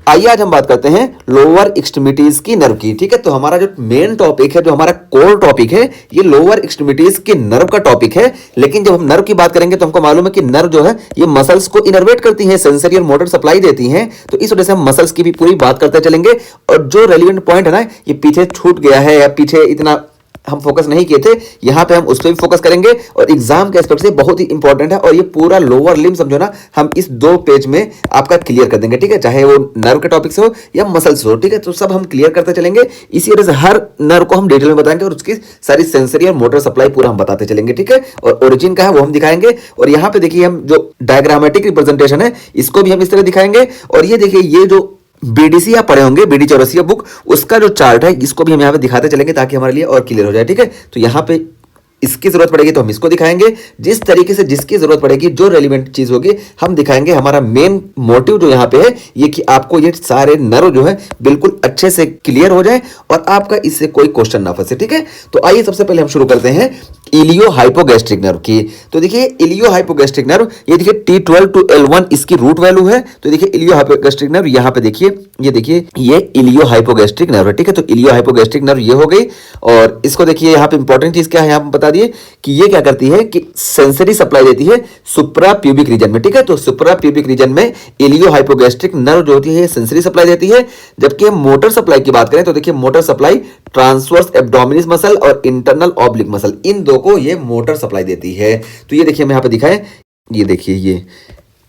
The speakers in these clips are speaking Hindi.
आइए आज हम बात करते हैं लोअर एक्सट्रीमिटीज की नर्व की। ठीक है, तो हमारा जो मेन टॉपिक है, जो हमारा कोर टॉपिक है, ये लोअर एक्सट्रीमिटीज के नर्व का टॉपिक है। लेकिन जब हम नर्व की बात करेंगे तो हमको मालूम है कि नर्व जो है ये मसल्स को इनर्वेट करती है, सेंसरी और मोटर सप्लाई देती हैं। तो इस वजह से हम मसल्स की भी पूरी बात करते चलेंगे। और जो रेलिवेंट पॉइंट है ना, ये पीछे छूट गया है या पीछे इतना हम फोकस नहीं किए थे, यहां पे हम उस पर भी फोकस करेंगे। और एग्जाम के एस्पेक्ट से बहुत ही इंपॉर्टेंट है। और ये पूरा लोअर लिम्ब समझो ना, हम इस 2 पेज में आपका क्लियर कर देंगे। ठीक है, चाहे वो नर्व के टॉपिक से हो या मसल्स हो। ठीक है, तो सब हम क्लियर करते चलेंगे। इसी वजह से हर नर्व को हम डिटेल में बताएंगे और उसकी सारी सेंसरी और मोटर सप्लाई पूरा हम बताते चलेंगे। ठीक है, और ओरिजिन का है वो हम दिखाएंगे। और यहाँ पे देखिए हम जो डायग्रामेटिक रिप्रेजेंटेशन है इसको भी हम इस तरह दिखाएंगे। और ये देखिए, ये जो बीडीसी आप पढ़े होंगे, बीडी चौरसिया बुक, उसका जो चार्ट है इसको भी हम यहाँ पे दिखाते चलेंगे ताकि हमारे लिए और क्लियर हो जाए। ठीक है, तो यहाँ पे इसकी जरूरत पड़ेगी तो हम इसको दिखाएंगे। जिस तरीके से जिसकी जरूरत पड़ेगी, जो रेलिवेंट चीज होगी हम दिखाएंगे। हमारा मेन मोटिव जो यहाँ पे है ये कि आपको ये सारे नर्व जो है बिल्कुल अच्छे से क्लियर हो जाए और आपका इससे कोई क्वेश्चन ना फंसे। ठीक है, तो आइए सबसे पहले हम शुरू करते हैं इलियो हाइपोगैस्ट्रिक नर्व की। तो देखिए इलियो हाइपोगैस्ट्रिक नर्व, ये देखिए T12 to L1 इसकी रूट वैल्यू है। तो देखिए इलियो हाइपोगैस्ट्रिक नर्व यहाँ पे देखिए, ये देखिए ये इलियो हाइपोगैस्ट्रिक नर्व है। ठीक है, तो इलियो हाइपोगैस्ट्रिक नर्व ये हो गई। और इसको देखिए यहाँ पे इंपॉर्टेंट चीज क्या है, यहाँ पे बता दिए कि ये क्या करती है कि सेंसरी सप्लाई देती है सुप्रा प्यूबिक रीजन में। ठीक है, तो सुप्रा प्यूबिक रीजन में इलियो हाइपोगैस्ट्रिक नर्व जो होती है सेंसरी सप्लाई देती है। जबकि हम मोटर सप्लाई की बात करें तो देखिए motor supply transverse abdominis muscle और इंटरनल ऑब्लिक मसल, इन दो को ये मोटर सप्लाई देती है। तो ये देखिए हम यहाँ पे दिखाएं, ये देखिए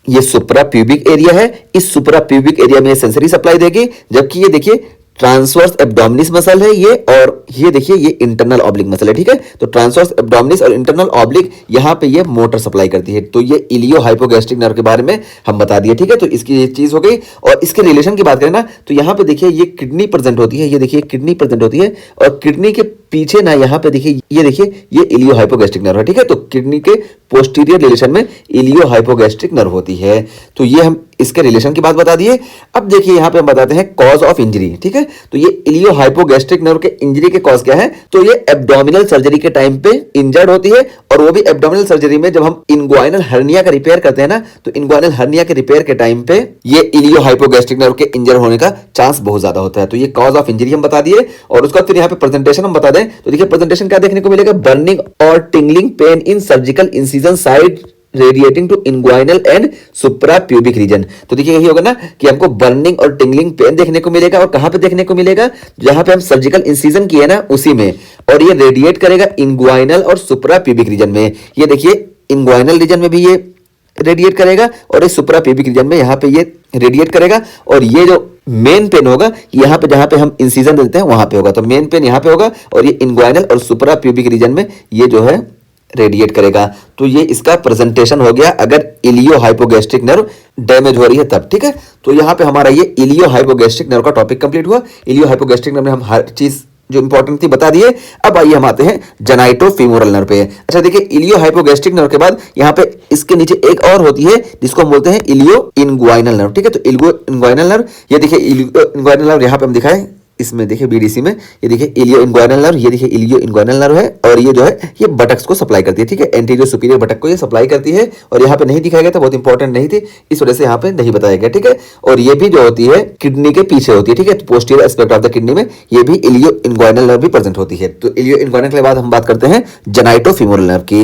ये सुप्रा प्यूबिक एरिया है। इस सुप्रा प्यूबिक एरिया में सेंसरी सप्लाई देगी। जबकि ये देखिए ट्रांसवर्स एब्डोमिनिस मसल है ये, और ये देखिए ये इंटरनल ऑब्लिक मसल है। ठीक है, तो ट्रांसवर्स एब्डोमिनिस और इंटरनल ऑब्लिक यहाँ पे ये मोटर सप्लाई करती है। तो ये इलियो हाइपोगैस्ट्रिक नर्व के बारे में हम बता दिए। ठीक है, तो इसकी ये चीज हो गई। और इसके रिलेशन की बात करें ना तो यहाँ पे देखिए ये किडनी प्रेजेंट होती है। ये देखिए किडनी प्रेजेंट होती है और किडनी के पीछे ना यहाँ पे देखिए, ये देखिए ये इलियो हाइपोगैस्ट्रिक नर्व है। ठीक है, तो किडनी के पोस्टीरियर रिलेशन में इलियो हाइपोगैस्ट्रिक नर्व होती है। तो ये हम इसके रिलेशन की बात बता दिए। अब देखिए यहाँ पे हम बताते हैं कॉज ऑफ इंजरी। ठीक है, तो ये इलियो हाइपोगैस्ट्रिक नर्व के इंजरी के कॉज क्या है, तो ये एब्डोमिनल सर्जरी के टाइम पे इंजर्ड होती है। और वो भी एब्डोमिनल सर्जरी में जब हम इंग्वाइनल हर्निया का रिपेयर करते हैं ना, तो इंग्वाइनल हर्निया के रिपेयर के टाइम पे ये इलियो हाइपोगैस्ट्रिक नर्व के इंजर होने का चांस बहुत ज्यादा होता है। तो ये कॉज ऑफ इंजरी हम बता दिए। और उसका फिर यहाँ पे प्रेजेंटेशन हम बता दें तो देखिए प्रेजेंटेशन क्या देखने को मिलेगा, बर्निंग और tingling pain in surgical incision side radiating to inguinal and suprapubic region. तो देखिए यही होगा ना कि हमको बर्निंग और टिंगलिंग पेन देखने को मिलेगा। और कहां पे देखने को मिलेगा, जहां पे हम सर्जिकल इंसिजन किए ना उसी में। और ये रेडिएट करेगा इंग्वाइनल और सुप्रा प्यूबिक रीजन में। ये देखिए इंग्वाइनल रीजन में भी ये रेडिएट करेगा और इस सुप्रा प्यूबिक रीजन में यहाँ पे ये रेडिएट करेगा। और ये जो मेन पेन होगा यहाँ पे, जहां पे हम इंसिजन देते हैं वहां पे होगा। तो मेन पेन यहाँ पे होगा और ये इंग्वाइनल और सुप्रा प्यूबिक रीजन में ये जो है रेडिएट करेगा। तो ये इसका प्रेजेंटेशन हो गया अगर इलियो हाइपोगैस्ट्रिक नर्व डैमेज हो रही है तब। ठीक है, तो यहाँ पे हमारा ये इलियो हाइपोगैस्ट्रिक नर्व का टॉपिक कंप्लीट हुआ। इलियो हाइपोगैस्ट्रिक नर्व में हम हर चीज जो इंपॉर्टेंट थी बता दिए। अब आइए हम आते हैं जेनाइटोफीमोरल नर्व पे। अच्छा देखिए इलियो हाइपोगैस्ट्रिक नर्व के बाद यहाँ पे इसके नीचे एक और होती है जिसको हम बोलते हैं इलियो इनग्वाइनल नर्व। ठीक है, तो इलियो इनग्वाइनल नर्व, ये देखिए इलियो इनग्वाइनल नर्व यहाँ पे हम दिखाएं, इसमें देखिए बीडीसी में ये देखिए इलियो इनग्वाइनल नर्व, ये देखिए इलियो इनग्वाइनल नर्व है। और ये जो है ये बटक्स को सप्लाई करती है। ठीक है, एंटीरियर सुपीरियर बटक को ये सप्लाई करती है। और यहाँ पे नहीं दिखाया गया था, बहुत इंपॉर्टेंट नहीं थी, इस वजह से यहाँ पे नहीं बताया गया। ठीक है, और ये भी जो होती है किडनी के पीछे होती है। ठीक है, तो posterior aspect of the kidney में ये भी इलियो इनग्वाइनल नर्व भी प्रेजेंट होती है। तो इलियो इनग्वाइनल के बाद हम बात करते हैं जेनाइटोफीमोरल नर्व की।